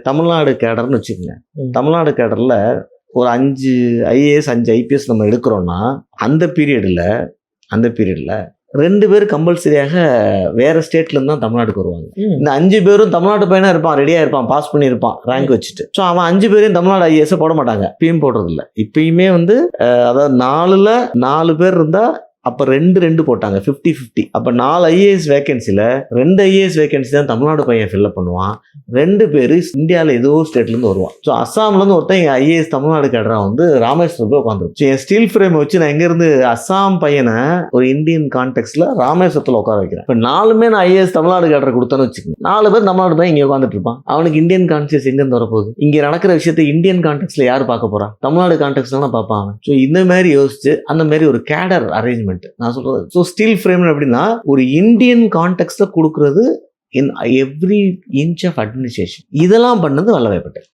தமிழ்நாடு கேடர்னு வச்சுக்கோங்க. தமிழ்நாடு கேடரில் ஒரு 5 IAS 5 IPS நம்ம எடுக்கிறோன்னா அந்த பீரியடில் 2 பேர் கம்பல்சரியாக வேற ஸ்டேட்லேருந்து தான் தமிழ்நாட்டுக்கு வருவாங்க. இந்த 5 பேரும் தமிழ்நாட்டு பையனாக இருப்பான், ரெடியாக இருப்பான், பாஸ் பண்ணியிருப்பான் ரேங்க் வச்சுட்டு. ஸோ அவன் 5 பேரையும் தமிழ்நாடு ஐஏஎஸ் போட மாட்டாங்க, இப்பயும் போடுறதில்ல. இப்பயுமே அதாவது 4ல் 4 பேர் இருந்தால் அப்போ 2 போட்டாங்க, 50-50. அப்போ 4 ஐஏஎஸ் வேகன்சியில் 2 ஐஏஎஸ் வேகன்சி தான் தமிழ்நாடு பையன் ஃபில்அப் பண்ணுவான், 2 பேர் இந்தியாவில் ஏதோ ஸ்டேட்லேருந்து வருவான். ஸோ அஸ்ஸாம்லேருந்து ஒருத்தன் எங்கள் ஐஏஎஸ் தமிழ்நாடு கேடுறான் ராமேஸ்வரம் போய் உட்காந்துரும். ஸோ என் ஸ்டீல் ஃப்ரேம் வச்சு நான் எங்கேருந்து அஸ்ஸாம் பையனை ஒரு இந்தியன் கான்டெக்ட்ல ராமேஸ்வரத்தில் உட்கார வைக்கிறேன். இப்போ 4மே நான் ஐஏஎஸ் தமிழ்நாடு கேடுற கொடுத்தேன்னு வச்சுக்கோங்க, 4 பேர் தமிழ்நாடு பையன் இங்கே உட்காந்துட்டு இருப்பான். அவனுக்கு இந்தியன் கான்சியஸ் எங்கேருந்து வரப்போகுது? இங்கே நடக்கிற விஷயத்தை இந்தியன் கான்டெக்ட்ல யார் பார்க்க போறா? தமிழ்நாடு கான்டெக்ட்ல தான் பார்ப்பாங்க. ஸோ இந்த மாதிரி யோசிச்சு அந்த மாதிரி ஒரு கேடர் அரேஞ்ச்மெண்ட் நான் சொல்றது. ஸோ ஸ்டீல் ஃப்ரேம் அப்படின்னா ஒரு இந்தியன் கான்டெக்ட்ல கொடுக்கறது in every inch of administration. இதெல்லாம் பண்ணது வல்லபாய் பட்டேல்.